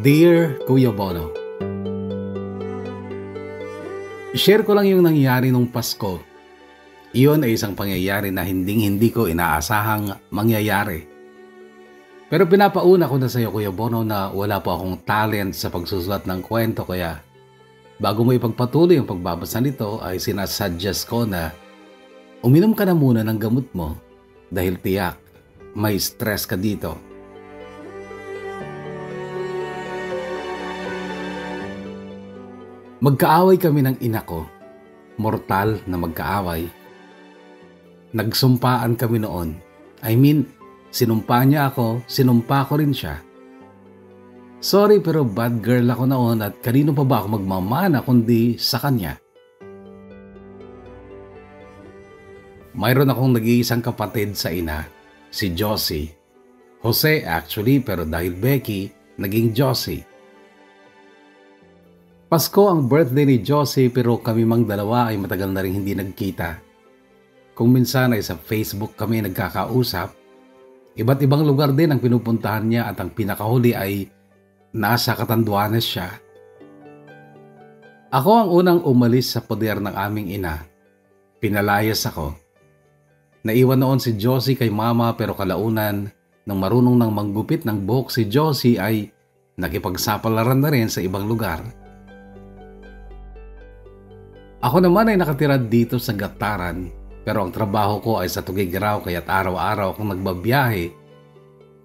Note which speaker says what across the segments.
Speaker 1: Dear Kuya Bono, share ko lang yung nangyari nung Pasko. Iyon ay isang pangyayari na hindi ko inaasahang mangyayari. Pero pinapauna ko na sa iyo, Kuya Bono, na wala po akong talent sa pagsusulat ng kwento, kaya bago mo ipagpatuloy ang pagbabasa nito ay sinasuggest ko na uminom ka na muna ng gamot mo dahil tiyak may stress ka dito. Magkaaway kami ng ina ko. Mortal na magkaaway. Nagsumpaan kami noon. Sinumpa niya ako, sinumpa ko rin siya. Sorry pero bad girl ako noon at kanino pa ba ako magmamana kundi sa kanya. Mayroon akong nag-iisang kapatid sa ina, si Josie. Jose actually, pero dahil Becky, naging Josie. Pasko ang birthday ni Josie pero kami mang dalawa ay matagal na rin hindi nagkita. Kung minsan ay sa Facebook kami nagkakausap, iba't ibang lugar din ang pinupuntahan niya at ang pinakahuli ay nasa Catanduanes siya. Ako ang unang umalis sa poder ng aming ina. Pinalayas ako. Naiwan noon si Josie kay mama pero kalaunan nang marunong nang manggupit ng buhok si Josie ay nakipagsapalaran na rin sa ibang lugar. Ako naman ay nakatira dito sa Gataran pero ang trabaho ko ay sa Tuguegarao kaya't araw-araw akong nagbabiyahe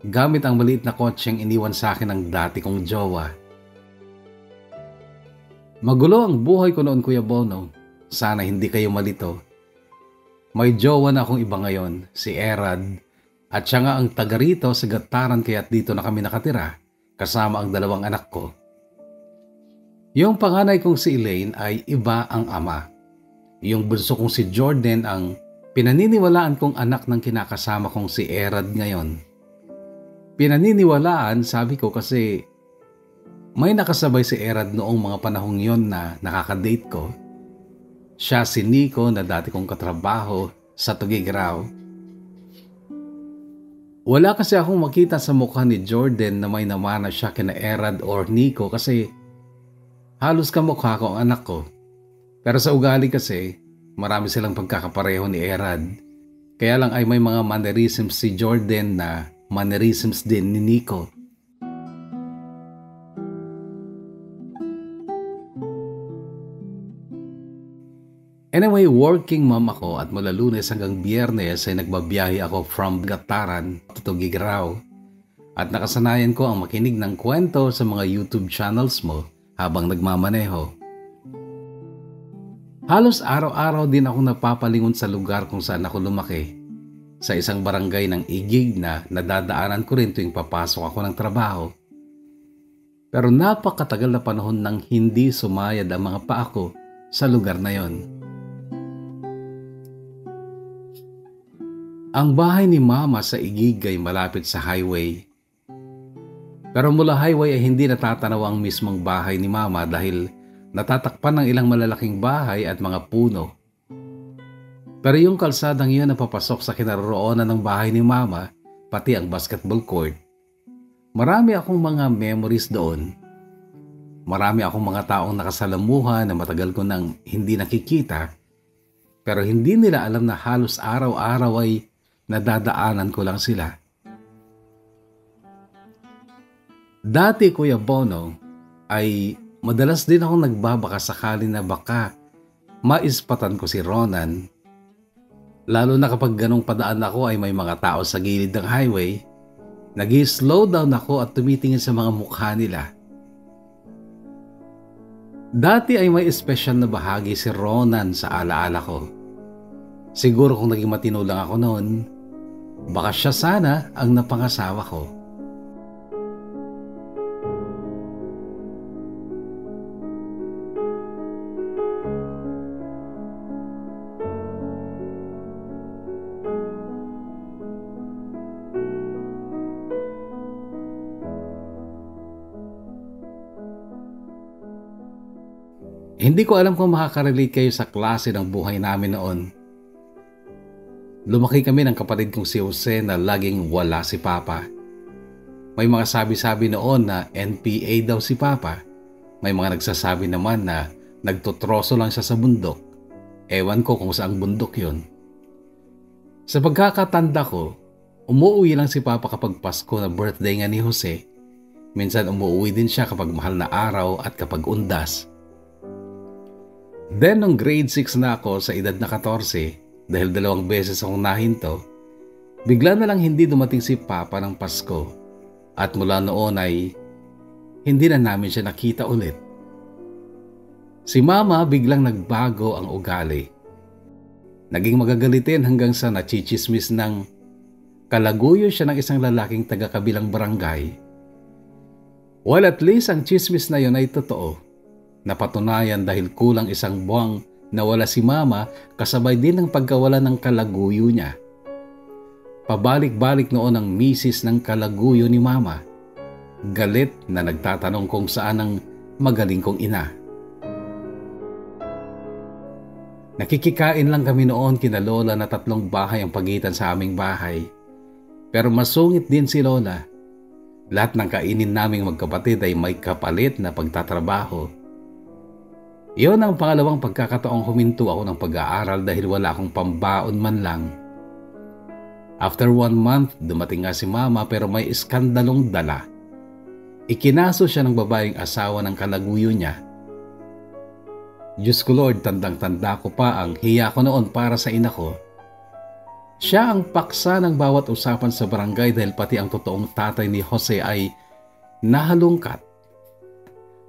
Speaker 1: gamit ang maliit na kotseng iniwan sa akin ng dati kong jowa. Magulo ang buhay ko noon, Kuya Bono. Sana hindi kayo malito. May jowa na akong iba ngayon, si Erad, at siya nga ang taga rito sa Gataran kaya't dito na kami nakatira kasama ang dalawang anak ko. Yung panganay kong si Elaine ay iba ang ama. Yung bunso kong si Jordan ang pinaniniwalaan kong anak ng kinakasama kong si Erad ngayon. Pinaniniwalaan, sabi ko, kasi may nakasabay si Erad noong mga panahong yon na nakakadate ko. Siya si Nico na dati kong katrabaho sa Tuguegarao. Wala kasi akong makita sa mukha ni Jordan na may namana siya kina Erad or Nico kasi halos kamukha ko ang anak ko. Pero sa ugali kasi, marami silang pagkakapareho ni Erad. Kaya lang ay may mga mannerisms si Jordan na mannerisms din ni Nico. Anyway, working mom ako at mula Lunes hanggang Biyernes ay nagbabiyahe ako from Gataran to Tuguegarao. At nakasanayan ko ang makinig ng kwento sa mga YouTube channels mo habang nagmamaneho. Halos araw-araw din ako napapalingon sa lugar kung saan ako lumaki. Sa isang barangay ng Igig na nadadaanan ko rin tuwing papasok ako ng trabaho. Pero napakatagal na panahon nang hindi sumayad ang mga paa ko sa lugar na yon. Ang bahay ni Mama sa Igig ay malapit sa highway. Pero mula highway ay hindi natatanaw ang mismong bahay ni Mama dahil natatakpan ng ilang malalaking bahay at mga puno. Pero yung kalsadang yun na papasok sa kinaroroonan ng bahay ni Mama, pati ang basketball court, marami akong mga memories doon. Marami akong mga taong nakasalamuha na matagal ko nang hindi nakikita, pero hindi nila alam na halos araw-araw ay nadadaanan ko lang sila. Dati, Kuya Bono, ay madalas din akong nagbabaka sakali na baka maispatan ko si Ronan. Lalo na kapag ganong padaan ako ay may mga tao sa gilid ng highway, nag-slow down ako at tumitingin sa mga mukha nila. Dati ay may espesyal na bahagi si Ronan sa alaala ko. Siguro kung naging matino lang ako noon, baka siya sana ang napangasawa ko. Hindi ko alam kung makaka-relate kayo sa klase ng buhay namin noon. Lumaki kami ng kapatid kong si Jose na laging wala si Papa. May mga sabi-sabi noon na NPA daw si Papa. May mga nagsasabi naman na nagtutroso lang siya sa bundok. Ewan ko kung saang bundok yun. Sa pagkakatanda ko, umuwi lang si Papa kapag Pasko na birthday nga ni Jose. Minsan umuwi din siya kapag mahal na araw at kapag undas. Then nung grade 6 na ako sa edad na 14, dahil 2 beses akong nahinto, bigla na lang hindi dumating si Papa ng Pasko. At mula noon ay hindi na namin siya nakita ulit. Si Mama biglang nagbago ang ugali. Naging magagalitin hanggang sa nachichismis ng kalaguyo siya ng isang lalaking taga-kabilang barangay. Well, at least ang chismis na yon ay totoo. Napatunayan dahil kulang 1 buwang nawala si Mama kasabay din ng pagkawala ng kalaguyo niya. Pabalik-balik noon ang misis ng kalaguyo ni Mama. Galit na nagtatanong kung saan ang magaling kong ina. Nakikikain lang kami noon kina Lola na 3 bahay ang pagitan sa aming bahay. Pero masungit din si Lola. Lahat ng kainin naming magkapatid ay may kapalit na pagtatrabaho. Iyon ang pangalawang pagkakataong huminto ako ng pag-aaral dahil wala akong pambaon man lang. After 1 month, dumating nga si Mama pero may iskandalong dala. Ikinaso siya ng babaeng asawa ng kalaguyo niya. Diyos ko Lord, tandang-tanda ko pa ang hiya ko noon para sa ina ko. Siya ang paksa ng bawat usapan sa barangay dahil pati ang totoong tatay ni Jose ay nahalungkat.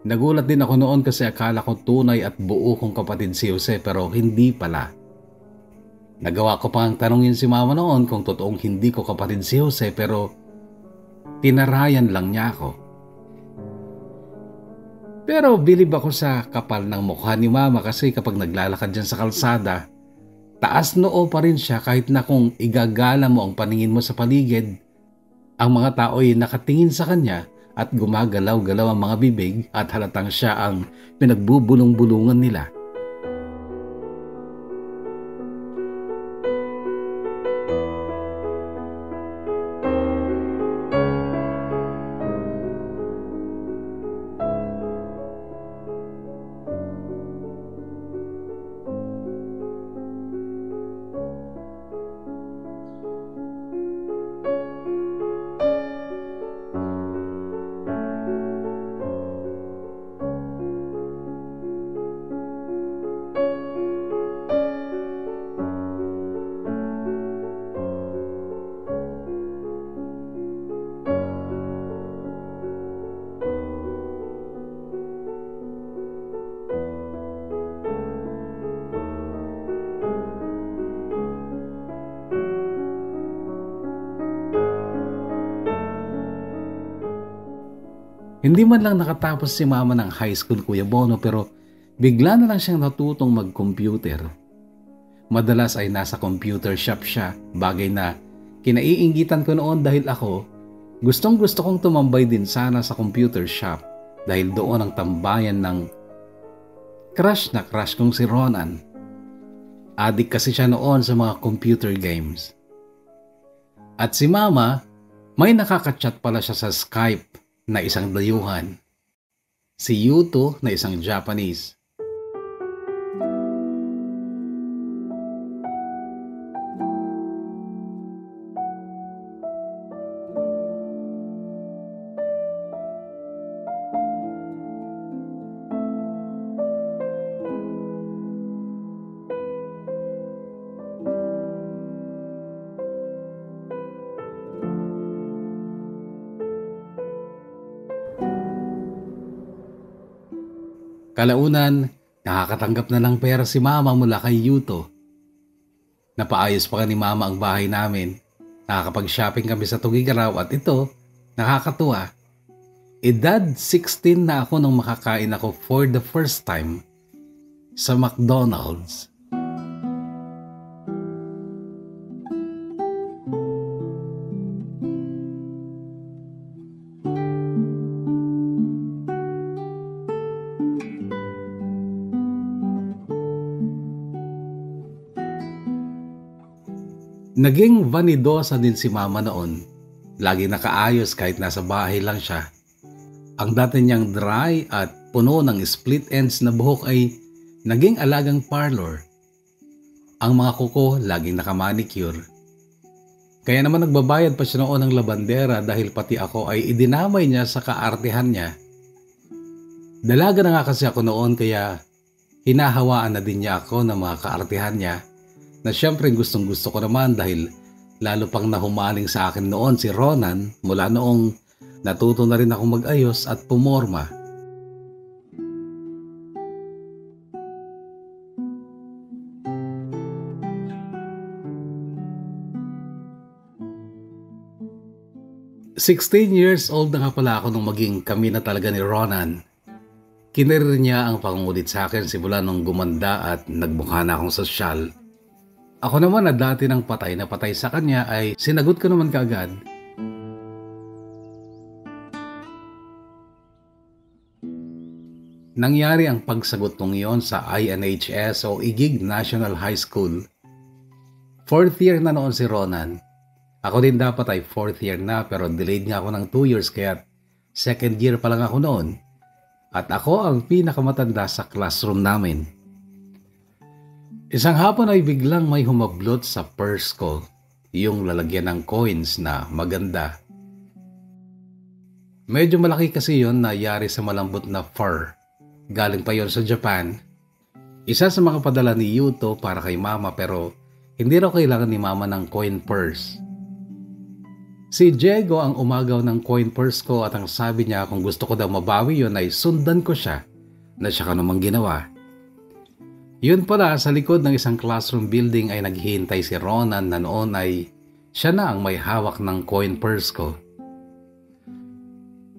Speaker 1: Nagulat din ako noon kasi akala ko tunay at buo kong kapatid si Jose pero hindi pala. Nagawa ko pang tanungin si Mama noon kung totoong hindi ko kapatid si Jose pero tinarayan lang niya ako. Pero bilib ako sa kapal ng mukha ni Mama kasi kapag naglalakad dyan sa kalsada, taas noo pa rin siya kahit na kung igagala mo ang paningin mo sa paligid. Ang mga tao ay nakatingin sa kanya at gumagalaw-galaw ang mga bibig at halatang siya ang pinagbubulong-bulungan nila. Hindi man lang nakatapos si Mama ng high school, Kuya Bono, pero bigla na lang siyang natutong mag-computer. Madalas ay nasa computer shop siya, bagay na kinaiinggitan ko noon dahil ako, gustong-gusto kong tumambay din sana sa computer shop dahil doon ang tambayan ng crush na crush kong si Ronan. Adik kasi siya noon sa mga computer games. At si Mama, may nakaka-chat pala siya sa Skype na isang dayuhan. Si Yuto na isang Japanese. Kalaunan, nakakatanggap na ng pera si Mama mula kay Yuto. Napaayos pa ni Mama ang bahay namin. Nakakapag-shopping kami sa Tugigaraw at ito, nakakatuwa. Edad 16 na ako nang makakain ako for the first time sa McDonald's. Naging vanidosa din si Mama noon Lagi nakaayos kahit nasa bahay lang siya. Ang dati niyang dry at puno ng split ends na buhok ay naging alagang parlor. Ang mga kuko laging nakamanicure. Kaya naman nagbabayad pa siya noon ng labandera dahil pati ako ay idinamay niya sa kaartehan niya. Dalaga na nga kasi ako noon kaya hinahawaan na din niya ako ng mga kaartehan niya na syempre gustong gusto ko naman dahil lalo pang nahumaling sa akin noon si Ronan mula noong natuto na rin akong mag-ayos at pumorma. "16 years old na nga pala ako nung maging kami na talaga ni Ronan. Kinerir niya ang pangungulit sa akin simula nung gumanda at nagmukha na akong sosyal. Ako naman na dati ng patay na patay sa kanya ay sinagot ko naman kaagad. Nangyari ang pagsagot kong iyon sa INHS o Igig National High School. 4th year na noon si Ronan. Ako din dapat ay 4th year na pero delayed nga ako ng 2 years kaya 2nd year pa lang ako noon. At ako ang pinakamatanda sa classroom namin. Isang hapon ay biglang may humablot sa purse ko, yung lalagyan ng coins na maganda. Medyo malaki kasi yon na yari sa malambot na fur. Galing pa yon sa Japan. Isa sa mga padala ni Yuto para kay mama pero hindi raw kailangan ni mama ng coin purse. Si Diego ang umagaw ng coin purse ko at ang sabi niya kung gusto ko daw mabawi yon ay sundan ko siya na siya ka namang ginawa. Yun pala, sa likod ng isang classroom building ay naghihintay si Ronan na noon ay siya na ang may hawak ng coin purse ko.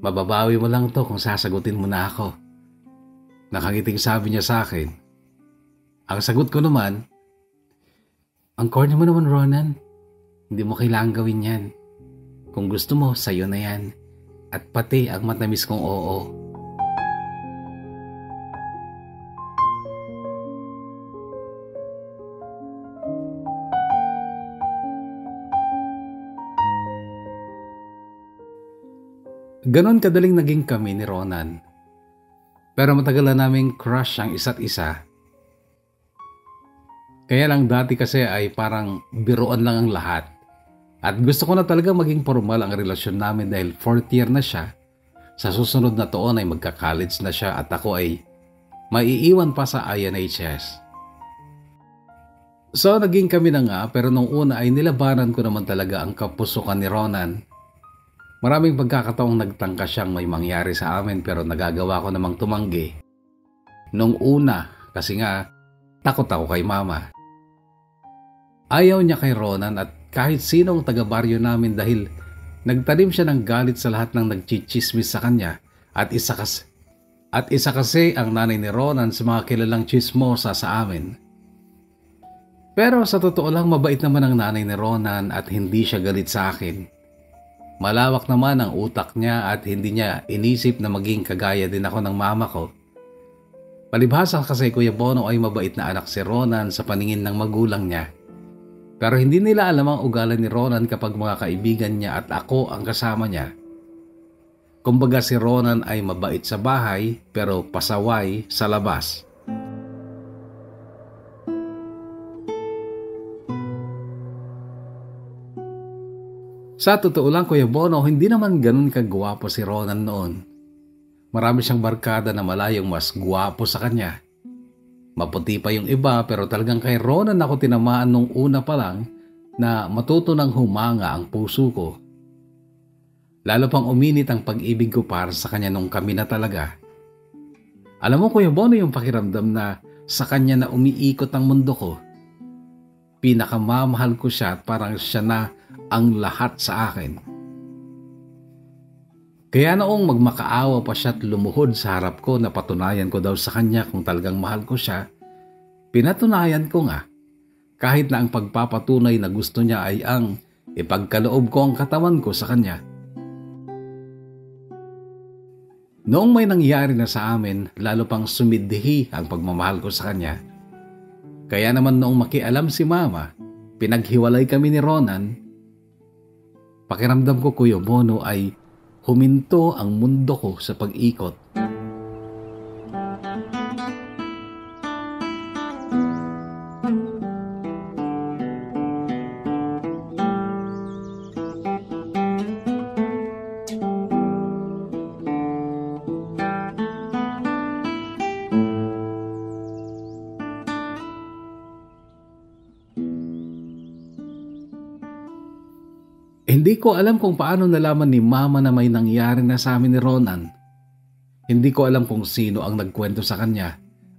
Speaker 1: "Mababawi mo lang to kung sasagutin mo na ako." Nakangiting sabi niya sa akin. Ang sagot ko naman, "Ang corny mo naman, Ronan. Hindi mo kailangang gawin yan. Kung gusto mo, sa'yo na yan. At pati ang matamis kong oo." Ganon kadaling naging kami ni Ronan. Pero matagal na naming crush ang isa't isa. Kaya lang dati kasi ay parang biruan lang ang lahat. At gusto ko na talaga maging formal ang relasyon namin dahil 4th year na siya. Sa susunod na taon ay magka-college na siya at ako ay maiiwan pa sa INHS. So naging kami na nga pero nung una ay nilabanan ko naman talaga ang kapusukan ni Ronan. Maraming pagkakataong nagtangka siyang may mangyari sa amin pero nagagawa ko namang tumanggi. Nung una, kasi nga, takot ako kay mama. Ayaw niya kay Ronan at kahit sinong taga-baryo namin dahil nagtanim siya ng galit sa lahat ng nagchichismis sa kanya at isa kasi ang nanay ni Ronan sa mga kilalang chismosa sa amin. Pero sa totoo lang mabait naman ang nanay ni Ronan at hindi siya galit sa akin. Malawak naman ang utak niya at hindi niya inisip na maging kagaya din ako ng mama ko. Palibhasa kasi Kuya Bono ay mabait na anak si Ronan sa paningin ng magulang niya. Pero hindi nila alam ang ugali ni Ronan kapag mga kaibigan niya at ako ang kasama niya. Kumbaga si Ronan ay mabait sa bahay pero pasaway sa labas. Sa totoo lang Kuya Bono, hindi naman ganun kagwapo si Ronan noon. Marami siyang barkada na malayong mas gwapo sa kanya. Maputi pa yung iba pero talagang kay Ronan ako tinamaan nung una pa lang na matuto ng humanga ang puso ko. Lalo pang uminit ang pag-ibig ko para sa kanya nung kami na talaga. Alam mo Kuya Bono yung pakiramdam na sa kanya na umiikot ang mundo ko. Pinakamamahal ko siya at parang siya na ang lahat sa akin. Kaya noong magmakaawa pa siya at lumuhod sa harap ko na patunayan ko daw sa kanya kung talagang mahal ko siya, pinatunayan ko nga. Kahit na ang pagpapatunay na gusto niya ay ang ipagkaloob ko ang katawan ko sa kanya. Noong may nangyari na sa amin, lalo pang sumidhi ang pagmamahal ko sa kanya. Kaya naman noong makialam si Mama, pinaghiwalay kami ni Ronan. Pakiramdam ko, Kuya Bono, ay huminto ang mundo ko sa pag-ikot. Hindi ko alam kung paano nalaman ni Mama na may nangyari na sa amin ni Ronan. Hindi ko alam kung sino ang nagkwento sa kanya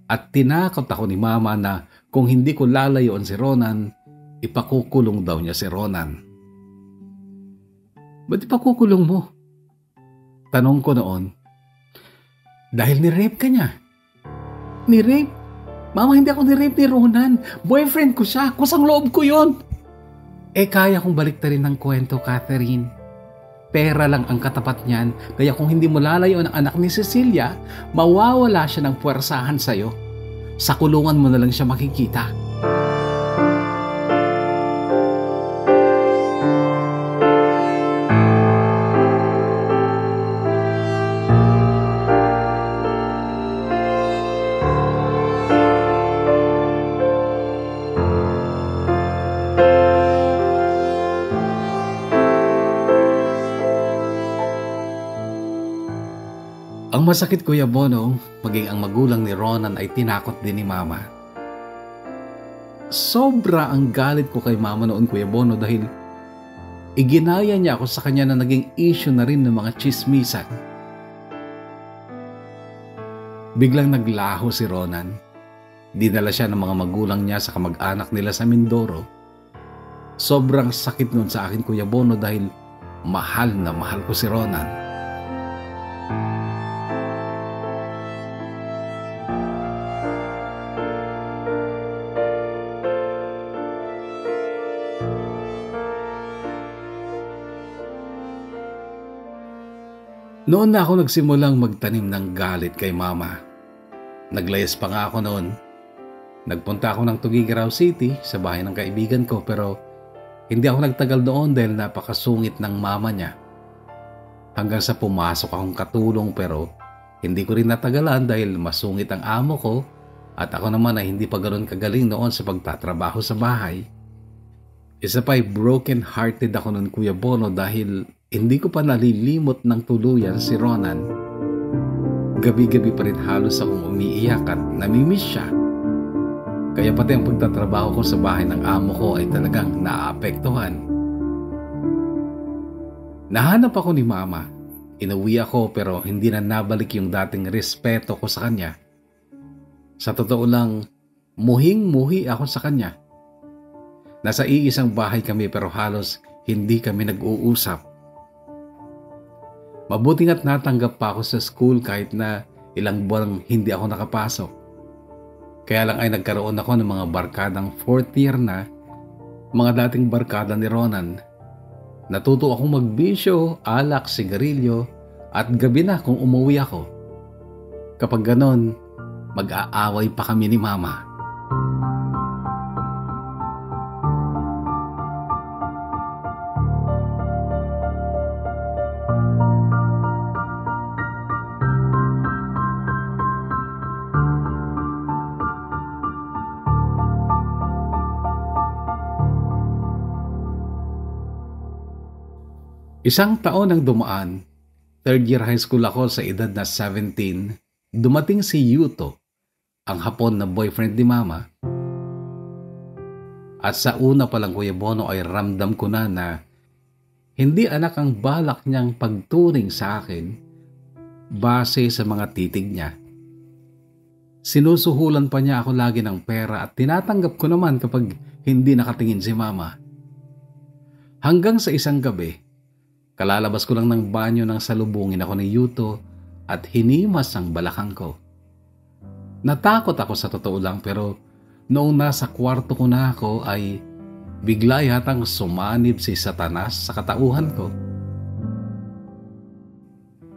Speaker 1: at tinakot ako ni Mama na kung hindi ko lalayoan si Ronan, ipakukulong daw niya si Ronan. Ba't ipakukulong mo? Tanong ko noon. Dahil ni-rape ka niya. Ni-rape? Mama, hindi ako ni-rape ni Ronan. Boyfriend ko siya. Kusang loob ko yon. Kaya kong baliktarin ng kwento, Catherine. Pera lang ang katapat niyan, kaya kung hindi mo lalayo ang anak ni Cecilia, mawawala siya ng puwersahan sa'yo. Sa kulungan mo na lang siya makikita. Ang masakit, Kuya Bono, maging ang magulang ni Ronan ay tinakot din ni Mama. Sobra ang galit ko kay Mama noon, Kuya Bono, dahil iginaya niya ako sa kanya na naging issue na rin ng mga chismisan. Biglang naglaho si Ronan. Dinala siya ng mga magulang niya sa kamag-anak nila sa Mindoro. Sobrang sakit noon sa akin, Kuya Bono, dahil mahal na mahal ko si Ronan. Noon na ako nagsimulang magtanim ng galit kay Mama. Naglayas pa nga ako noon. Nagpunta ako ng Tuguegarao City sa bahay ng kaibigan ko, pero hindi ako nagtagal doon dahil napakasungit ng mama niya. Hanggang sa pumasok akong katulong, pero hindi ko rin natagalan dahil masungit ang amo ko at ako naman ay hindi pa ganoon kagaling noon sa pagtatrabaho sa bahay. Isa pa'y broken hearted ako noon, Kuya Bono, dahil hindi ko pa nalilimot ng tuluyan si Ronan. Gabi-gabi pa rin halos akong umiiyak at namimiss siya. Kaya pati ang pagtatrabaho ko sa bahay ng amo ko ay talagang naaapektuhan. Nahanap ako ni Mama. Inuwi ako pero hindi na nabalik yung dating respeto ko sa kanya. Sa totoo lang, muhing-muhi ako sa kanya. Nasa iisang bahay kami pero halos hindi kami nag-uusap. Mabuting at natanggap pa ako sa school kahit na ilang buwan hindi ako nakapasok. Kaya lang ay nagkaroon ako ng mga barkadang 4th year na, mga dating barkada ni Ronan. Natuto akong magbisyo, alak, sigarilyo, at gabi na kung umuwi ako. Kapag ganon, mag-aaway pa kami ni Mama. Isang taon ang dumaan. 3rd year high school ako sa edad na 17. Dumating si Yuto, ang Hapon na boyfriend ni Mama. At sa una pa lang, Kuya Bono, ay ramdam ko na hindi anak ang balak niyang pagturing sa akin base sa mga titig niya. Sinusuhulan pa niya ako lagi ng pera at tinatanggap ko naman kapag hindi nakatingin si Mama. Hanggang sa isang gabi, kalalabas ko lang ng banyo nang salubungin ako ni Yuto at hinimas ang balakang ko. Natakot ako sa totoo lang, pero noong nasa kwarto ko na ako ay bigla yatang sumanib si Satanas sa katauhan ko.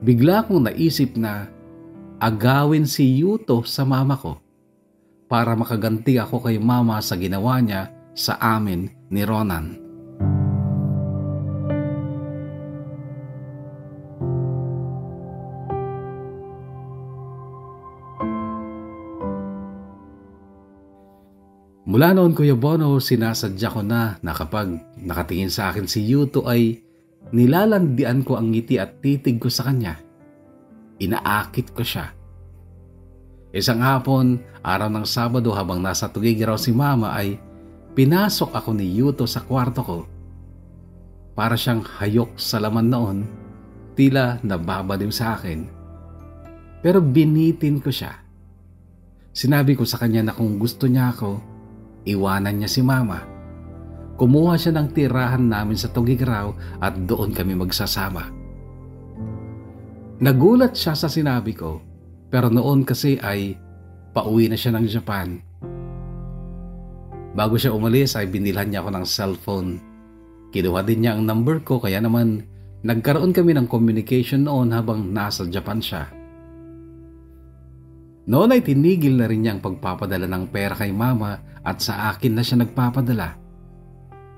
Speaker 1: Bigla kong naisip na agawin si Yuto sa mama ko para makaganti ako kay Mama sa ginawa niya sa amin ni Ronan. Mula noon, Kuya Bono, sinasadya ko na kapag nakatingin sa akin si Yuto ay nilalandian ko ang ngiti at titig ko sa kanya. Inaakit ko siya. Isang hapon, araw ng Sabado habang nasa Tugigaraw si Mama ay pinasok ako ni Yuto sa kwarto ko. Para siyang hayok sa laman noon, tila nababaliw sa akin. Pero binitin ko siya. Sinabi ko sa kanya na kung gusto niya ako, iwanan niya si Mama. Kumuha siya ng tirahan namin sa Tugigaraw at doon kami magsasama. Nagulat siya sa sinabi ko, pero noon kasi ay pauwi na siya ng Japan. Bago siya umalis ay binilhan niya ako ng cellphone. Kinuha din niya ang number ko kaya naman nagkaroon kami ng communication noon habang nasa Japan siya. Noon ay tinigil na rin niya ang pagpapadala ng pera kay Mama at sa akin na siya nagpapadala.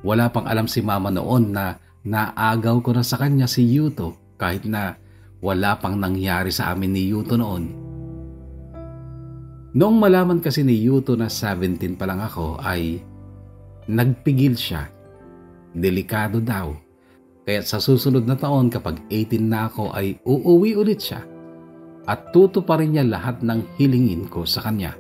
Speaker 1: Wala pang alam si Mama noon na naagaw ko na sa kanya si Yuto kahit na wala pang nangyari sa amin ni Yuto noon. Noong malaman kasi ni Yuto na 17 pa lang ako ay nagpigil siya. Delikado daw. Kaya sa susunod na taon kapag 18 na ako ay uuwi ulit siya at tutuparin niya lahat ng hilingin ko sa kanya.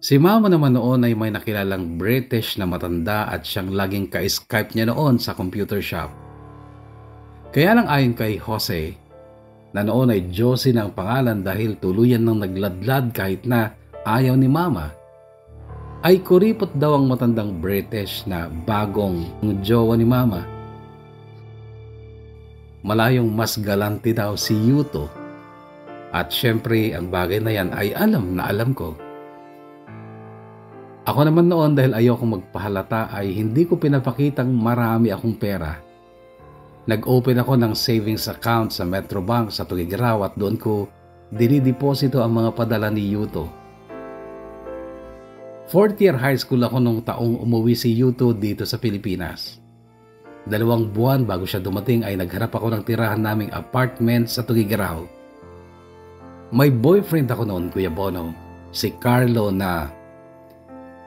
Speaker 1: Si Mama naman noon ay may nakilalang British na matanda at siyang laging ka-Skype niya noon sa computer shop. Kaya lang ayon kay Jose, na noon ay Josie na ang pangalan dahil tuluyan ng nagladlad kahit na ayaw ni Mama, ay kuripot daw ang matandang British na bagong jowa ni Mama. Malayong mas galante daw si Yuto at syempre ang bagay na yan ay alam na alam ko. Ako naman noon dahil ayokong magpahalata ay hindi ko pinapakitang marami akong pera. Nag-open ako ng savings account sa Metrobank sa Tugigaraw at doon ko dinideposito ang mga padala ni Yuto. 4th year high school ako nung taong umuwi si Yuto dito sa Pilipinas. 2 buwan bago siya dumating ay naghanap ako ng tirahan naming apartment sa Tugigaraw. May boyfriend ako noon, Kuya Bono, si Carlo na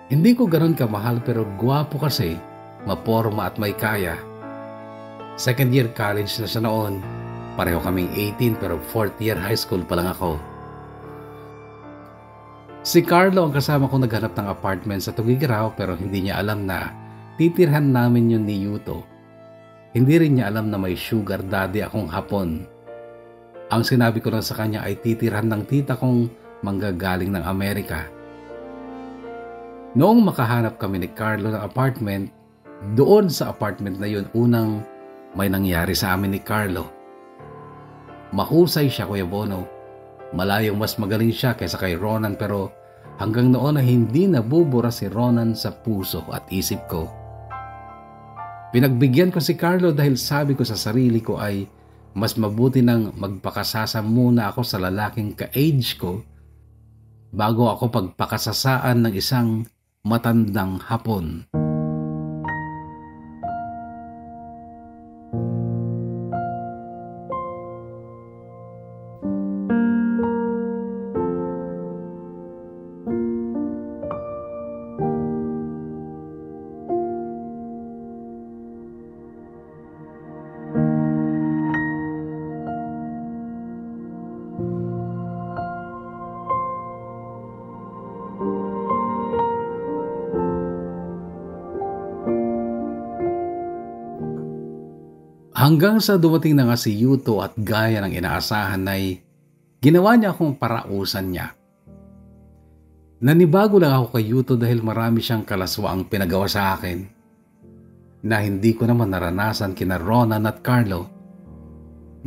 Speaker 1: hindi ko ganoon kamahal pero gwapo kasi, maporma at may kaya. 2nd year college na siya noon. Pareho kaming 18 pero 4th year high school pa lang ako. Si Carlo ang kasama ko naghanap ng apartment sa Tugigaraw pero hindi niya alam na titirhan namin yun ni Yuto. Hindi rin niya alam na may sugar daddy akong Hapon. Ang sinabi ko lang sa kanya ay titirhan ng tita kong manggagaling ng Amerika. Noong makahanap kami ni Carlo ng apartment, doon sa apartment na yun unang may nangyari sa amin ni Carlo. Mahusay siya, Kuya Bono. Malayong mas magaling siya kaysa kay Ronan pero hanggang noon ay hindi nabubura si Ronan sa puso at isip ko. Pinagbigyan ko si Carlo dahil sabi ko sa sarili ko ay mas mabuti nang magpakasasa muna ako sa lalaking ka-age ko bago ako pagpakasasaan ng isang matandang Hapon. Hanggang sa dumating na nga si Yuto at gaya ng inaasahan ay ginawa niya akong parausan niya. Nanibago lang ako kay Yuto dahil marami siyang kalaswaang pinagawa sa akin na hindi ko naman naranasan kina Ronan at Carlo.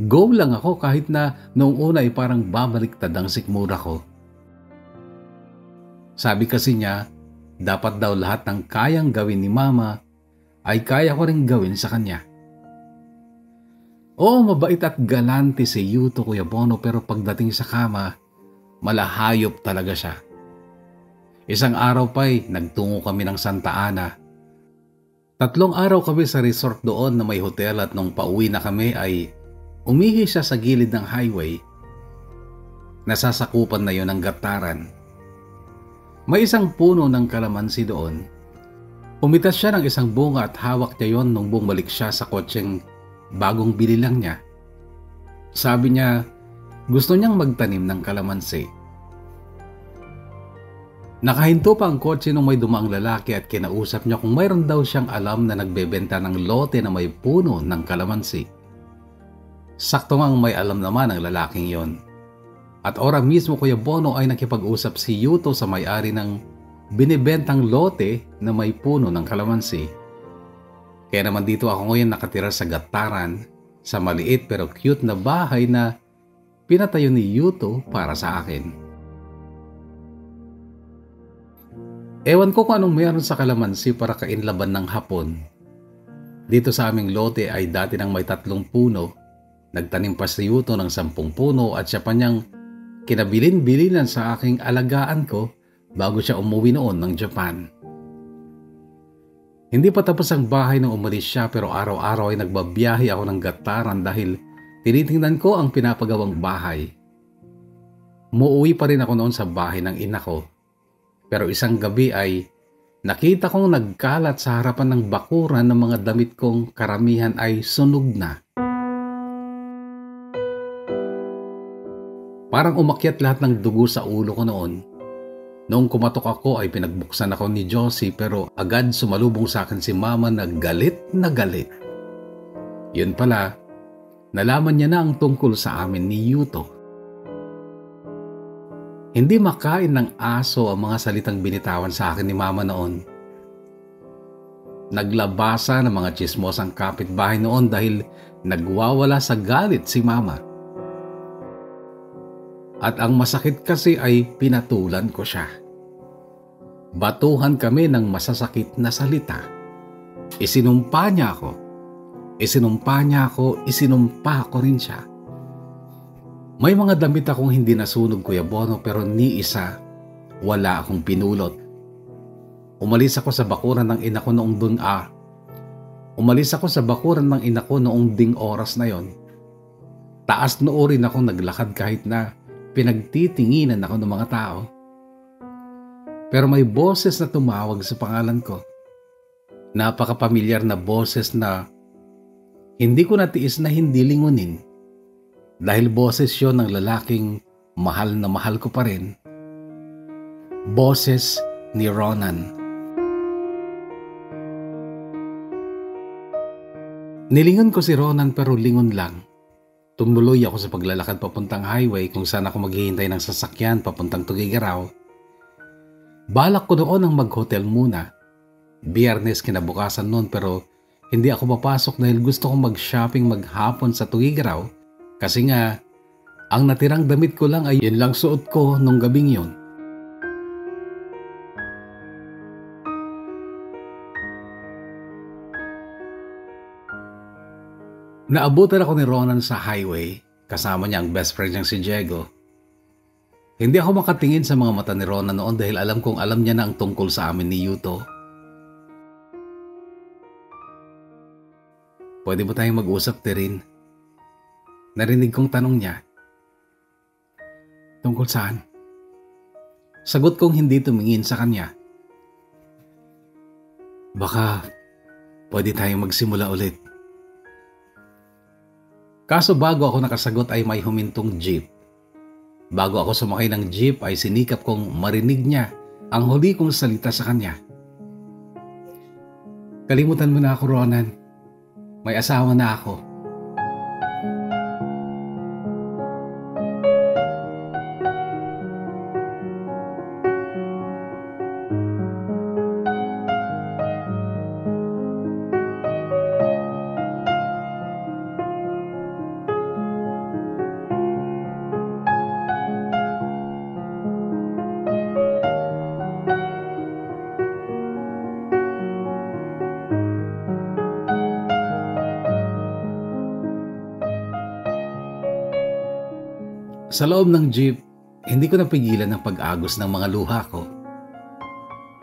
Speaker 1: Go lang ako kahit na noong una ay parang babaliktad ang sikmura ko. Sabi kasi niya, dapat daw lahat ng kayang gawin ni Mama ay kaya ko rin gawin sa kanya. Oo, mabait at galante si Yuto, Kuya Bono, pero pagdating sa kama, malahayop talaga siya. Isang araw pa'y nagtungo kami ng Santa Ana. 3 araw kami sa resort doon na may hotel at nung pauwi na kami ay umihi siya sa gilid ng highway. Nasasakupan na yon ng gataran. May isang puno ng kalamansi doon. Pumitas siya ng isang bunga at hawak niya yon nung bumalik siya sa kotseng bagong bili lang niya. Sabi niya, gusto niyang magtanim ng kalamansi. Nakahinto pa ang kotse nung may dumaang lalaki at kinausap niya kung mayroon daw siyang alam na nagbebenta ng lote na may puno ng kalamansi. Sakto ngang may alam naman ang lalaking yon. At ora mismo, Kuya Bono, ay nakipag-usap si Yuto sa may-ari ng binibentang lote na may puno ng kalamansi. Kaya naman dito ako ngayon nakatira sa gataran, sa maliit pero cute na bahay na pinatayo ni Yuto para sa akin. Ewan ko kung anong mayroon sa kalamansi para kainlaban ng hapon. Dito sa aming lote ay dati nang may 3 puno. Nagtanim pa si Yuto ng 10 puno at siya pa niyang kinabilin-bilinan sa aking alagaan ko bago siya umuwi noon ng Japan. Hindi pa tapos ang bahay nang umalis siya, pero araw-araw ay nagbabiyahe ako ng gataran dahil tinitingnan ko ang pinapagawang bahay. Muuwi pa rin ako noon sa bahay ng ina ko. Pero isang gabi ay nakita kong nagkalat sa harapan ng bakuran ng mga damit kong karamihan ay sunog na. Parang umakyat lahat ng dugo sa ulo ko noon. Noong kumatok ako ay pinagbuksan ako ni Josie, pero agad sumalubong sa akin si Mama na galit na galit. Yun pala, nalaman niya na ang tungkol sa amin ni Yuto. Hindi makain ng aso ang mga salitang binitawan sa akin ni Mama noon. Naglabasa ng mga tsismosang kapitbahay noon dahil nagwawala sa galit si Mama. At ang masakit kasi ay pinatulan ko siya. Batuhan kami ng masasakit na salita. Isinumpa niya ako. Isinumpa ko rin siya. May mga damit akong hindi nasunog, Kuya Bono, pero ni isa wala akong pinulot. Umalis ako sa bakuran ng ina ko noong ding oras na yon. Taas noo rin ako naglakad kahit na pinagtitinginan ako ng mga tao. Pero may boses na tumawag sa pangalan ko. Napakapamilyar na boses na hindi ko natiis na hindi lingunin. Dahil boses yon ng lalaking mahal na mahal ko pa rin. Boses ni Ronan. Nilingon ko si Ronan pero lingon lang. Tumuloy ako sa paglalakad papuntang highway kung saan ako maghihintay ng sasakyan papuntang Tugigaraw. Balak ko doon ang mag-hotel muna. Biyernes kinabukasan noon, pero hindi ako papasok dahil gusto kong mag-shopping maghapon sa Tugigaraw kasi nga ang natirang damit ko lang ay yun lang suot ko nung gabing yun. Naabutan ako ni Ronan sa highway, kasama niya ang best friend niyang si Diego. Hindi ako makatingin sa mga mata ni Ronan noon dahil alam kong alam niya na ang tungkol sa amin ni Yuto. Pwede ba tayong mag-usap, Terin? Narinig kong tanong niya. Tungkol saan? Sagot kong hindi tumingin sa kanya. Baka pwede tayong magsimula ulit. Kaso bago ako nakasagot ay may humintong jeep. Bago ako sumakay ng jeep ay sinikap kong marinig niya ang huli kong salita sa kanya. Kalimutan mo na ako, Ronan. May asawa na ako. Sa loob ng jeep, hindi ko napigilan ang pag-agos ng mga luha ko.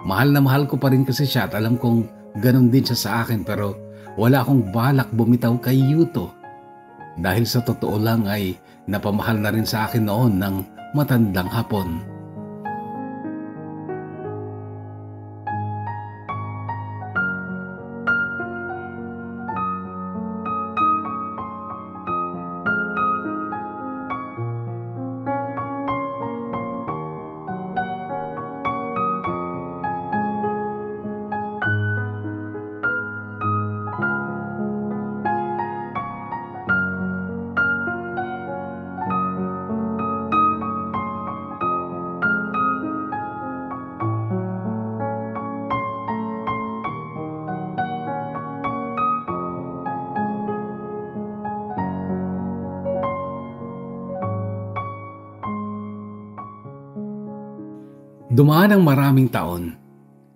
Speaker 1: Mahal na mahal ko pa rin kasi siya at alam kong ganun din siya sa akin, pero wala akong balak bumitaw kay Yuto. Dahil sa totoo lang ay napamahal na rin sa akin noon ng matandang hapon. Dumaan ang maraming taon.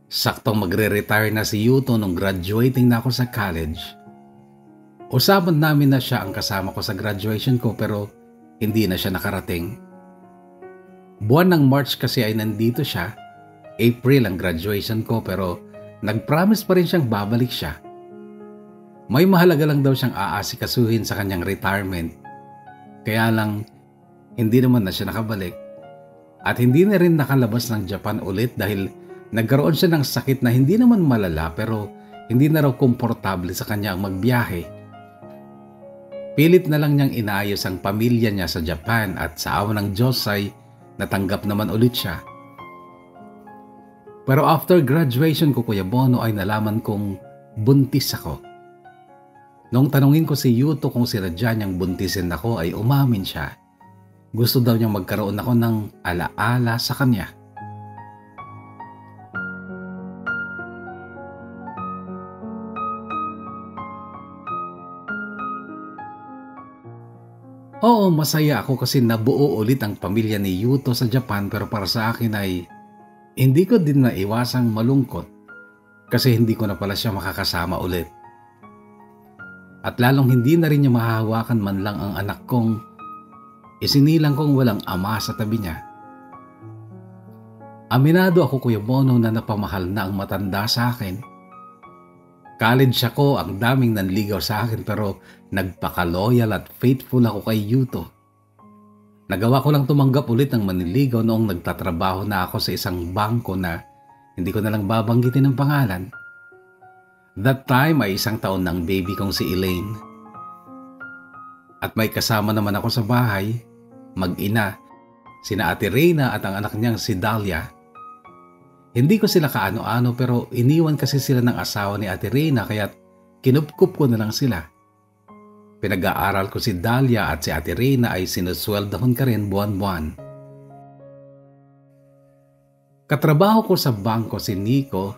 Speaker 1: Saktong magre-retire na si Yuto nung graduating na ako sa college. Usapan namin na siya ang kasama ko sa graduation ko pero hindi na siya nakarating. Buwan ng March kasi ay nandito siya. April ang graduation ko pero nag-promise pa rin siyang babalik siya. May mahalaga lang daw siyang aasikasuhin sa kanyang retirement. Kaya lang hindi naman na siya nakabalik. At hindi na rin nakalabas ng Japan ulit dahil nagkaroon siya ng sakit na hindi naman malala pero hindi na raw komportable sa kanya ang magbiyahe. Pilit na lang niyang inayos ang pamilya niya sa Japan at sa awa ng Diyos ay natanggap naman ulit siya. Pero after graduation ko, Kuya Bono, ay nalaman kong buntis ako. Nung tanungin ko si Yuto kung sinadya niyang buntisin ako ay umamin siya. Gusto daw niyang magkaroon ako ng alaala sa kanya. Oo, masaya ako kasi nabuo ulit ang pamilya ni Yuto sa Japan, pero para sa akin ay hindi ko din maiwasang malungkot kasi hindi ko na pala siya makakasama ulit. At lalong hindi na rin niya mahahawakan man lang ang anak kong isinilang kong walang ama sa tabi niya. Aminado ako, Kuya Bono, na napamahal na ang matanda sa akin. College ako, ang daming nanligaw sa akin pero nagpaka-loyal at faithful ako kay Yuto. Nagawa ko lang tumanggap ulit ng manliligaw noong nagtatrabaho na ako sa isang bangko na hindi ko na lang babanggitin ang pangalan. That time ay 1 taon ng baby kong si Elaine. At may kasama naman ako sa bahay, mag-ina, sina Ate Reyna at ang anak niyang si Dahlia. Hindi ko sila kaano-ano pero iniwan kasi sila ng asawa ni Ate Reyna kaya't kinupkup ko na lang sila. Pinag-aaral ko si Dahlia at si Ate Reyna ay sinusweldahon ka rin buwan-buwan. Katrabaho ko sa bangko si Nico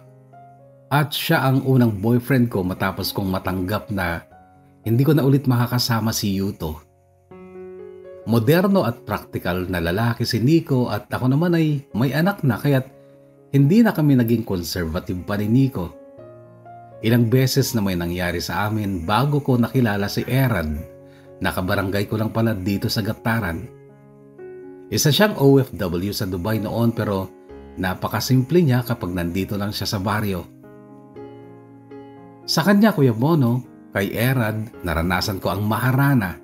Speaker 1: at siya ang unang boyfriend ko matapos kong matanggap na hindi ko na ulit makakasama si Yuto. Moderno at praktikal na lalaki si Nico at ako naman ay may anak na kaya't hindi na kami naging conservative pa ni Nico. Ilang beses na may nangyari sa amin bago ko nakilala si Erad. Nakabarangay ko lang pala dito sa Gataran. Isa siyang OFW sa Dubai noon pero napakasimple niya kapag nandito lang siya sa baryo. Sa kanya, Kuya Bono, kay Erad, naranasan ko ang maharana.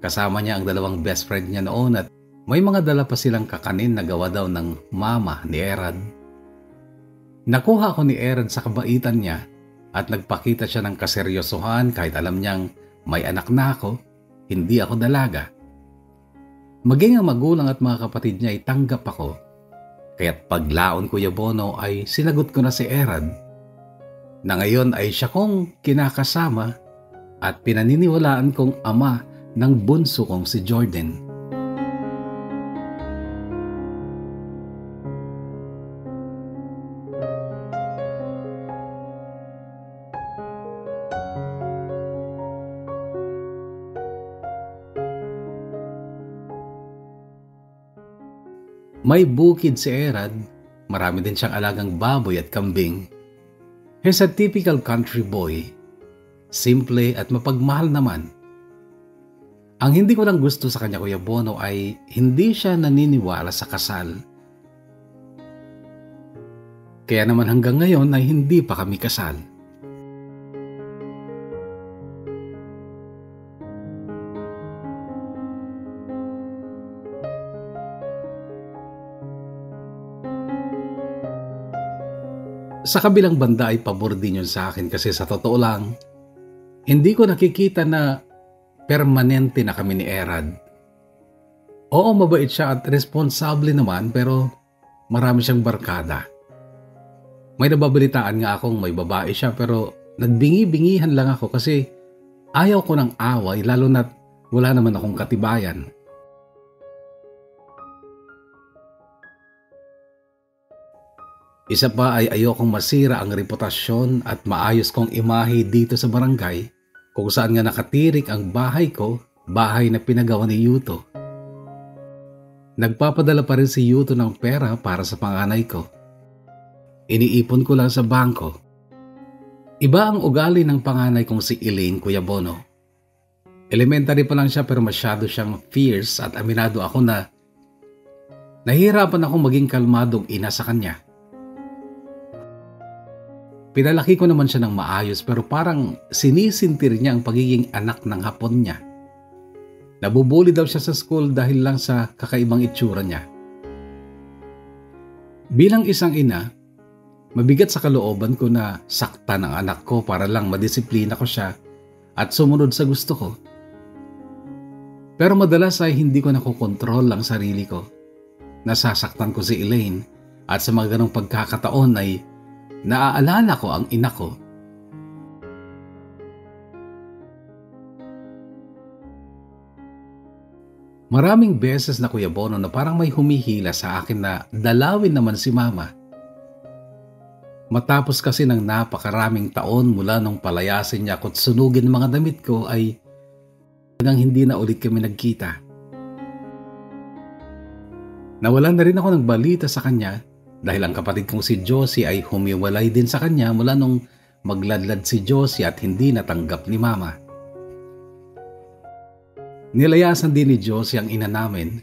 Speaker 1: Kasama niya ang 2 best friend niya noon at may mga dala pa silang kakanin na gawa daw ng mama ni Erad. Nakuha ko ni Erad sa kabaitan niya at nagpakita siya ng kaseryosohan kahit alam niyang may anak na ako, hindi ako dalaga. Maging ang magulang at mga kapatid niya ay tanggap ako. Kaya't paglaon, Kuya Bono, ay sinagot ko na si Erad na ngayon ay siya kong kinakasama at pinaniniwalaan kong ama ng bunso kong si Jordan. May bukid si Erad, marami din siyang alagang baboy at kambing. He's a typical country boy, simple at mapagmahal naman. Ang hindi ko lang gusto sa kanya, Kuya Bono, ay hindi siya naniniwala sa kasal. Kaya naman hanggang ngayon ay hindi pa kami kasal. Sa kabilang banda ay pabor din yun sa akin kasi sa totoo lang, hindi ko nakikita na permanente na kami ni Erad. Oo, mabait siya at responsable naman pero marami siyang barkada. May nababalitaan nga akong may babae siya pero nagbingi-bingihan lang ako kasi ayaw ko ng away lalo na't wala naman akong katibayan. Isa pa ay ayokong masira ang reputasyon at maayos kong imahe dito sa barangay kung saan nga nakatirik ang bahay ko, bahay na pinagawa ni Yuto. Nagpapadala pa rin si Yuto ng pera para sa panganay ko. Iniipon ko lang sa bangko. Iba ang ugali ng panganay kong si Elaine, Kuya Bono. Elementary pa lang siya pero masyado siyang fierce at aminado ako na nahihirapan akong maging kalmadong ina sa kanya. Pinalaki ko naman siya ng maayos pero parang sinisintir niya ang pagiging anak ng hapon niya. Nabubuli daw siya sa school dahil lang sa kakaibang itsura niya. Bilang isang ina, mabigat sa kalooban ko na sakta ng anak ko para lang madisiplina ko siya at sumunod sa gusto ko. Pero madalas ay hindi ko nakokontrol ang sarili ko. Nasasaktan ko si Elaine at sa mga ganong pagkakataon ay naaalala ko ang ina ko. Maraming beses na, Kuya Bono, na parang may humihila sa akin na dalawin naman si Mama. Matapos kasi ng napakaraming taon mula nung palayasin niya ako't sunugin mga damit ko ay hanggang hindi na ulit kami nagkita. Nawalan na rin ako ng balita sa kanya dahil ang kapatid kong si Josie ay humiwalay din sa kanya mula nung magladlad si Josie at hindi natanggap ni Mama. Nilayasan din ni Josie ang ina namin.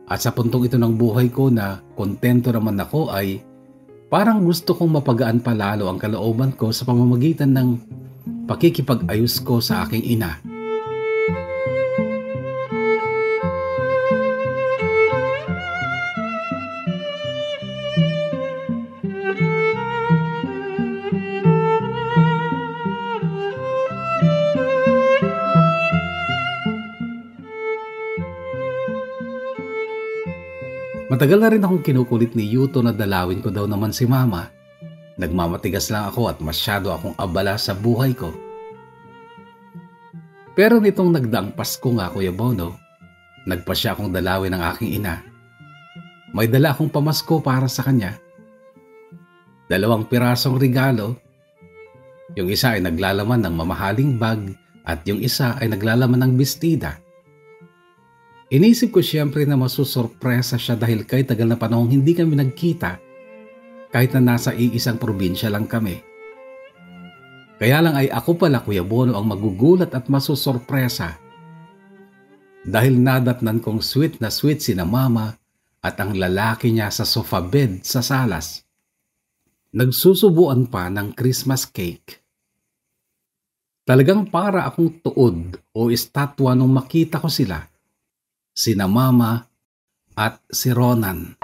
Speaker 1: At sa puntong ito ng buhay ko na kontento naman ako ay parang gusto kong mapagaan pa lalo ang kalooban ko sa pamamagitan ng pakikipag-ayos ko sa aking ina. Matagal na rin akong kinukulit ni Yuto na dalawin ko daw naman si Mama. Nagmamatigas lang ako at masyado akong abala sa buhay ko. Pero nitong nagdaang Pasko nga, Kuya Bono, nagpasya akong dalawin ng aking ina. May dala akong pamasko para sa kanya. 2 pirasong regalo. Yung isa ay naglalaman ng mamahaling bag at yung isa ay naglalaman ng bestida. Inisip ko siyempre na masusurpresa siya dahil kahit tagal na panahong hindi kami nagkita, kahit na nasa iisang probinsya lang kami. Kaya lang ay ako pala, Kuya Bono, ang magugulat at masusurpresa dahil nadatnan kong sweet na sweet sina Mama at ang lalaki niya sa sofa bed sa salas. Nagsusubuan pa ng Christmas cake. Talagang para akong tuod o estatwa nung makita ko sila. Sina Mama at si Ronan.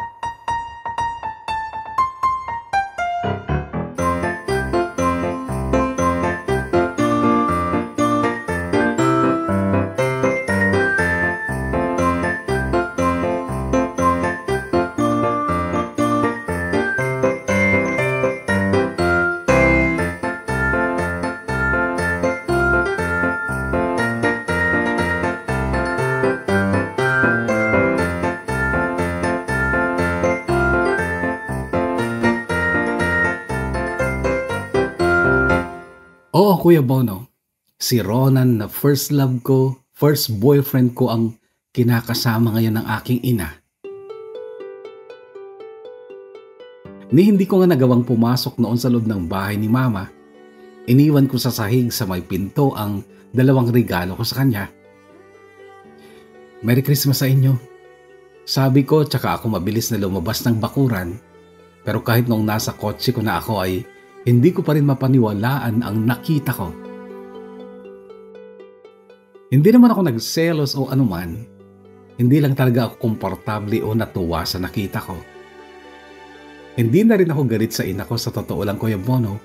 Speaker 1: Oo, Kuya Bono, si Ronan na first love ko, first boyfriend ko ang kinakasama ngayon ng aking ina. Hindi ko nga nagawang pumasok noon sa loob ng bahay ni Mama. Iniwan ko sa sahig sa may pinto ang 2 regalo ko sa kanya. Merry Christmas sa inyo. Sabi ko tsaka ako mabilis na lumabas ng bakuran. Pero kahit nung nasa kotse ko na ako ay hindi ko pa rin mapaniwalaan ang nakita ko. Hindi naman ako nagselos o anuman. Hindi lang talaga ako komportable o natuwa sa nakita ko. Hindi na rin ako galit sa ina ko sa totoo lang, Kuya Bono.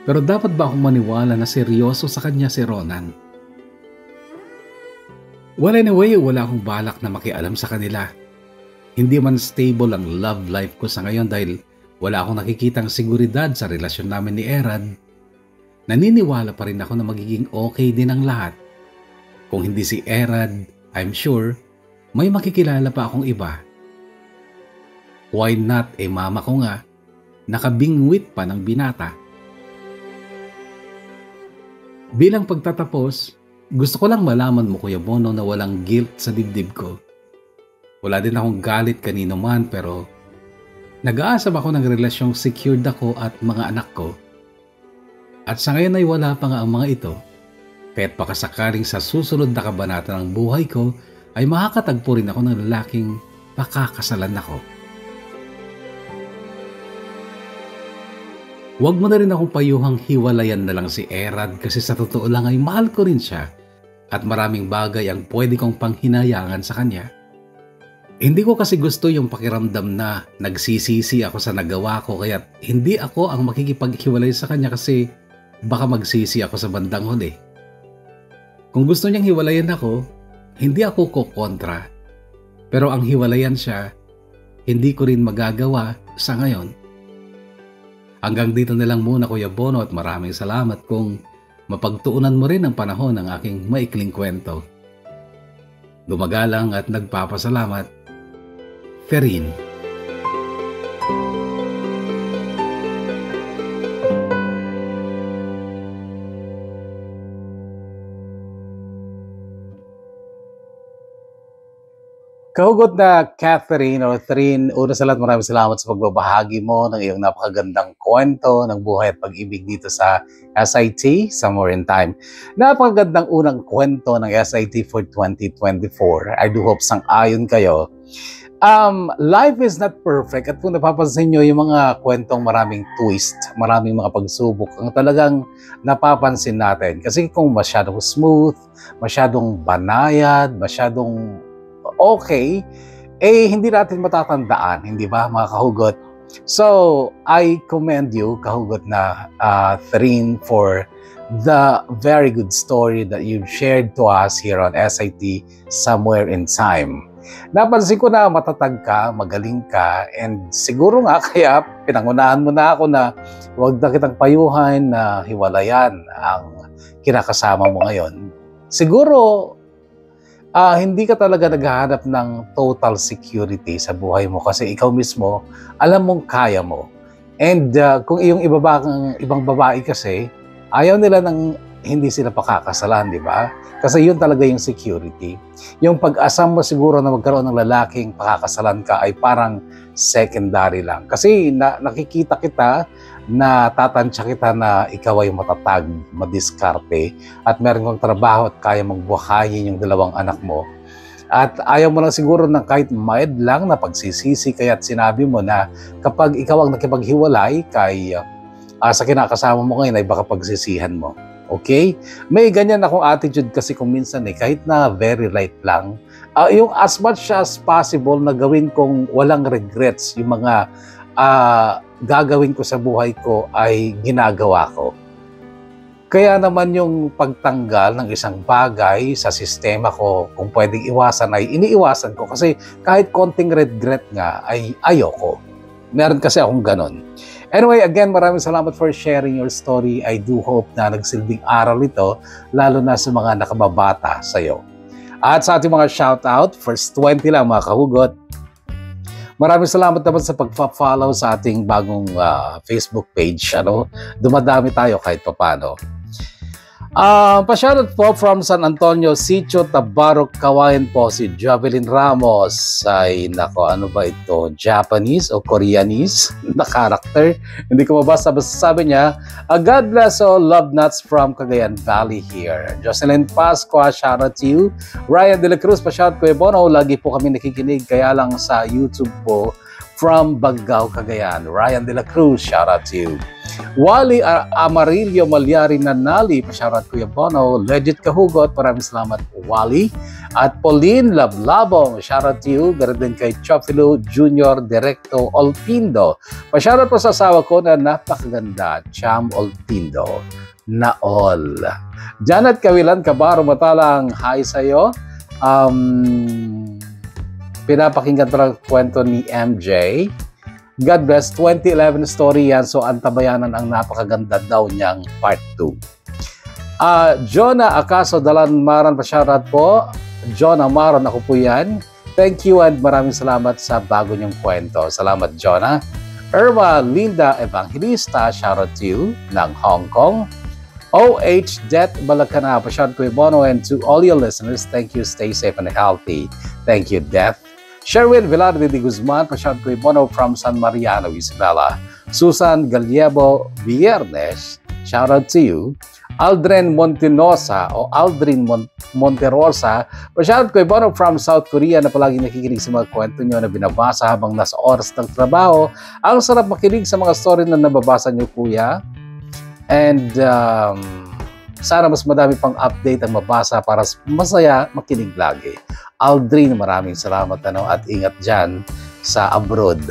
Speaker 1: Pero dapat ba akong maniwala na seryoso sa kanya si Ronan? Well, anyway, wala akong balak na makialam sa kanila. Hindi man stable ang love life ko sa ngayon dahil wala akong nakikitang seguridad sa relasyon namin ni Erad. Naniniwala pa rin ako na magiging okay din ang lahat. Kung hindi si Erad, I'm sure may makikilala pa akong iba. Why not mama ko nga, nakabingwit pa ng binata. Bilang pagtatapos, gusto ko lang malaman mo, Kuya Bono, na walang guilt sa dibdib ko. Wala din akong galit kanino man pero nag-aasam ako ng relasyong secured ako at mga anak ko. At sa ngayon ay wala pa nga ang mga ito. Kaya't baka sakaling sa susunod na kabanata ng buhay ko ay makakatagpo rin ako ng lalaking pakakasalan ako. Huwag mo na rin akong payuhang hiwalayan na lang si Erad kasi sa totoo lang ay mahal ko rin siya at maraming bagay ang pwede kong panghinayangan sa kanya. Hindi ko kasi gusto yung pakiramdam na nagsisisi ako sa nagawa ko kaya't hindi ako ang makikipaghiwalay sa kanya kasi baka magsisi ako sa bandang huli. Kung gusto niyang hiwalayan ako, hindi ako kokontra. Pero ang hiwalayan siya, hindi ko rin magagawa sa ngayon. Hanggang dito na lang muna, Kuya Bono, at maraming salamat kung mapagtuunan mo rin ang panahon ng aking maikling kwento. Gumagalang at nagpapasalamat, Ferin. Kahugot na Catherine o Trin, una sa lahat maraming salamat sa pagbabahagi mo ng iyong napakagandang kwento ng buhay at pag-ibig dito sa SIT, Somewhere in Time. Napakagandang unang kwento ng SIT for 2024. I do hope sang-ayon kayo. Life is not perfect at kung napapansin nyo yung mga kwentong maraming twist, maraming mga pagsubok, ang talagang napapansin natin. Kasi kung masyadong smooth, masyadong banayad, masyadong okay, hindi natin matatandaan, hindi ba mga kahugot? So, I commend you, kahugot na Trin, for the very good story that you've shared to us here on SIT Somewhere in Time. Napansin ko na matatag ka, magaling ka, and siguro nga kaya pinangunahan mo na ako na huwag na kitang payuhan na hiwalayan ang kinakasama mo ngayon. Siguro, hindi ka talaga naghahanap ng total security sa buhay mo kasi ikaw mismo, alam mong kaya mo. And kung iyong ibang babae kasi, ayaw nila ng hindi sila pakakasalan, di ba? Kasi yun talaga yung security. Yung pag-asam mo siguro na magkaroon ng lalaking pakakasalan ka ay parang secondary lang. Kasi nakikita kita, na tatansya kita na ikaw ay matatag, madiskarte, at meron kang trabaho at kaya magbuhayin yung dalawang anak mo. At ayaw mo lang siguro ng kahit mild lang na pagsisisi kaya't sinabi mo na kapag ikaw ang nakipaghiwalay kay sa kinakasama mo ngayon ay baka pagsisihan mo. Okay? May ganyan akong attitude kasi kung minsan kahit na very light lang, yung as much as possible na gawin kong walang regrets, yung mga gagawin ko sa buhay ko ay ginagawa ko. Kaya naman yung pagtanggal ng isang bagay sa sistema ko, kung pwedeng iwasan ay iniiwasan ko kasi kahit konting regret nga ay ayoko. Meron kasi akong ganon. Anyway, again, maraming salamat for sharing your story. I do hope na nagsilbing aral ito, lalo na sa mga nakababata sa'yo. At sa ating mga shoutout, first 20 lang mga kahugot. Maraming salamat naman sa pag-follow sa ating bagong Facebook page. Dumadami tayo kahit papano. Pa-shoutout po from San Antonio, Sitio Tabarok, Kawayan po si Javelin Ramos. Ay, nako, ano ba ito? Japanese o Koreanese na character? Hindi ko mabasa. Basta sabi niya, God bless all love nuts from Cagayan Valley here. Jocelyn Pasqua, shoutout to you. Ryan De La Cruz, pa-shoutout ko Bono. Lagi po kami nakikinig, kaya lang sa YouTube po from Baggao, Cagayan. Ryan De La Cruz, shoutout to you. Wally Amarillo Malyari Nanali, pa-shoutout Kuya Bono. Legit Kahugot, maraming salamat Wally. At Pauline Lablabong, shoutout to you. Ganoon din kay Chofilo Jr. Directo Olpindo. Pa-shoutout po sa asawa ko na napakaganda, Cham Olpindo. Naol. Janet Kawilan Kabaro Matalang, hi sa'yo. Pinapakinggan ko kwento ni MJ. God bless, 2011 story yan. So, Antabayanan ang napakaganda daw niyang part 2. Jonah Acaso Dalan Maran, pa-shoutout po. Jonah Maran, ako po yan. Thank you and maraming salamat sa bago niyong kwento. Salamat, Jonah. Irma Linda Evangelista, shoutout to you, ng Hong Kong. OH Det Balakana, pa-shoutout ko Bono, and to all your listeners, thank you, stay safe and healthy. Thank you, Det. Sherwin Velarde de Guzman, pa-shoutout ko Bono from San Mariano, Isabela. Susan Gallego Viernes, shoutout to you. Aldrin Montenosa o Aldrin Monterosa, pa-shoutout ko Bono from South Korea na palagi nakikinig sa mga kwento nyo na binabasa habang nasa oras ng trabaho. Ang sarap makinig sa mga story na nababasa nyo, Kuya. And sana mas madami pang update ang mabasa para masaya makinig lagi. Aldrin, maraming salamat at ingat dyan sa abroad.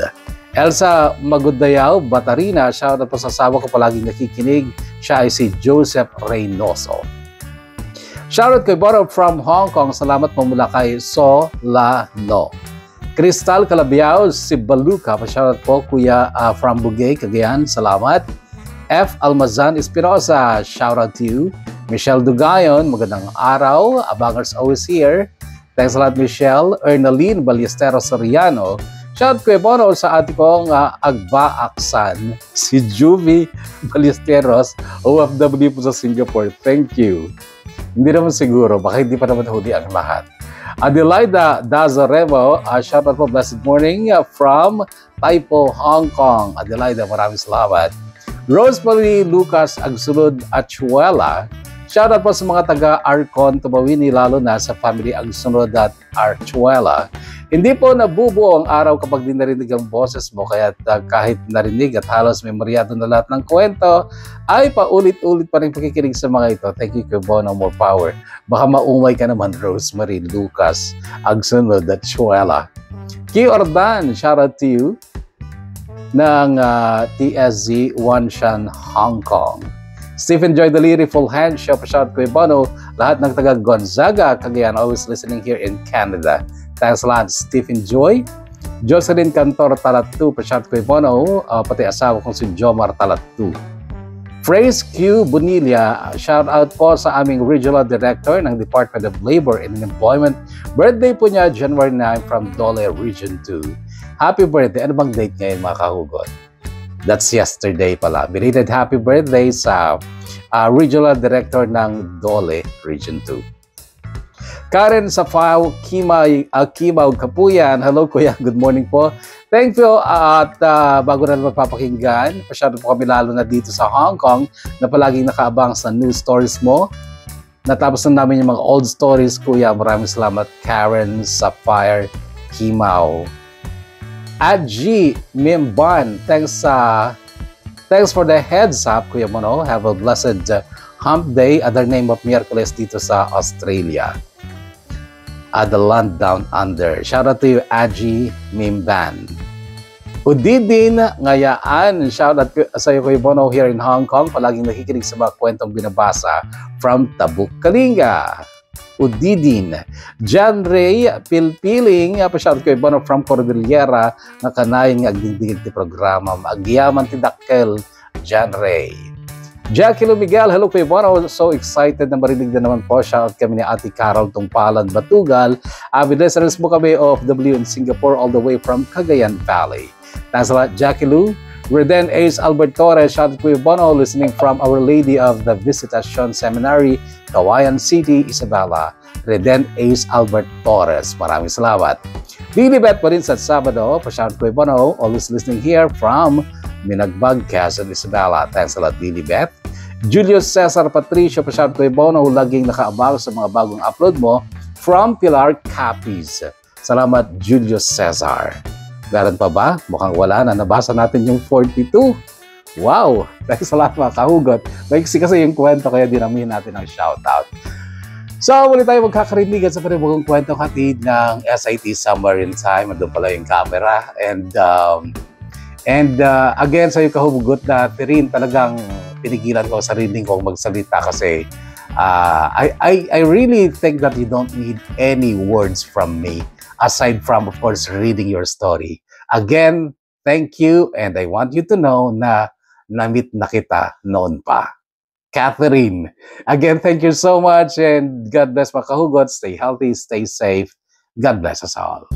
Speaker 1: Elsa Magudayaw, Batarina, shoutout po sa asawa ko palaging nakikinig. Siya ay si Joseph Reynoso. Shoutout kay Boro from Hong Kong. Salamat po mula kay Solano. Crystal Calabiao, si Baluca, pa-shoutout po Kuya from Bugay, Cagayan. Salamat. F. Almazan Espinosa, shoutout to you. Michelle Dugayon, magandang araw. Abangers always here. Thanks a lot, Michelle. Ernaline Ballesteros Soriano. Shoutout ko Bono sa ate kong Agba Aksan, si Juvie Ballesteros, OFW po sa Singapore. Thank you. Hindi naman siguro, baka hindi pa naman huli ang lahat. Adelaida Dazaremo, shoutout po, blessed morning from Taipo, Hong Kong. Adelaida, maraming salamat. Rosemary Lucas Agsulod Achuela, shoutout po sa mga taga-Arcon, Tumawini, lalo na sa family Agsulod at Archuela. Hindi po nabubuo ang araw kapag di narinig ang boses mo, kaya kahit narinig at halos memoryado na lahat ng kwento, ay paulit-ulit pa rin pakikinig sa mga ito. Thank you, Bono, more power. Baka maumay ka naman, Rosemary Lucas Agsulod Achuela. Ki Ordan, shoutout to you, ng TSZ Wanshan, Hong Kong. Stephen Joy Daliri, full hand show, pa-shout ko Bono, lahat ng taga Gonzaga, Cagayan, always listening here in Canada. Thanks a lot, Stephen Joy. Jocelyn Cantor Talatu, pa-shout ko Bono, pati asawa kong si Jomar Talatu. Phrase Q Bonilla, shout out po sa aming Regional Director ng Department of Labor and Employment. Birthday po niya, January 9 from Dole, Region 2. Happy birthday. Ano bang date ngayon, mga kahugot? That's yesterday pala. Belated happy birthday sa Regional Director ng Dole, Region 2. Karen Safaw Kimaw Kapuyan. Hello, Kuya. Good morning po. Thank you. At bago na magpapakinggan, pasyado po kami lalo na dito sa Hong Kong na palaging nakaabang sa news stories mo. Natapos na namin yung mga old stories, Kuya. Maraming salamat, Karen Sapphire Kimaw. Adji Mimban, thanks for the heads up, Kuya Mono. Have a blessed hump day, other name of Miyerkules dito sa Australia. The land down under. Shout out to you, Adji Mimban. Udidin Ngayaan, shout out sa iyo, Kuya Mono, here in Hong Kong. Palaging nakikinig sa mga kwentong binabasa from Tabuk, Kalinga. Udidin. John Ray Pilpiling, pa-shout ko Bono from Cordillera, nga kanayon nga agdigdigid ti programa. Agyaman ti dakkel, John Ray. Jackie Miguel, hello Kuya Bono. So excited na marinig na naman po. Shout out kami ni Ate Carol Tungpalan Batugal. Avid listeners mo kami OFW in Singapore all the way from Cagayan Valley. Thanks a lot, Jackie Lou. Reden Ace Albert Torres, shout out Kuya Bono, listening from Our Lady of the Visitation Seminary, Kawayan City, Isabela. Reden Ace Albert Torres, maraming salamat. Lilibet pa rin sa Sabado, pa-shout Kuya Bono, always listening here from Minagbag, Quezon, Isabela. Thanks a lot, Lilibet. Julius Cesar Patricio, pa-shout Kuya Bono, laging nakaabang sa mga bagong upload mo from Pilar Capiz. Salamat, Julius Cesar. Meron pa ba? Mukhang wala na. Nabasa natin yung 42. Wow! Thanks a lot mga kahugot. Maiksi kasi yung kwento kaya dinamihin natin ang shoutout. So, muli tayo magkakarinigan sa panibagong kwento katid ng SIT Somewhere in Time. Andun pala yung camera. And again, sa yung kahugot na tirin, talagang pinigilan ko sa reading kong magsalita kasi I really think that you don't need any words from me aside from, of course, reading your story. Again, thank you, and I want you to know na na-meet na kita noon pa. Catherine, again, thank you so much, and God bless mga kahugot. Stay healthy, stay safe. God bless us all.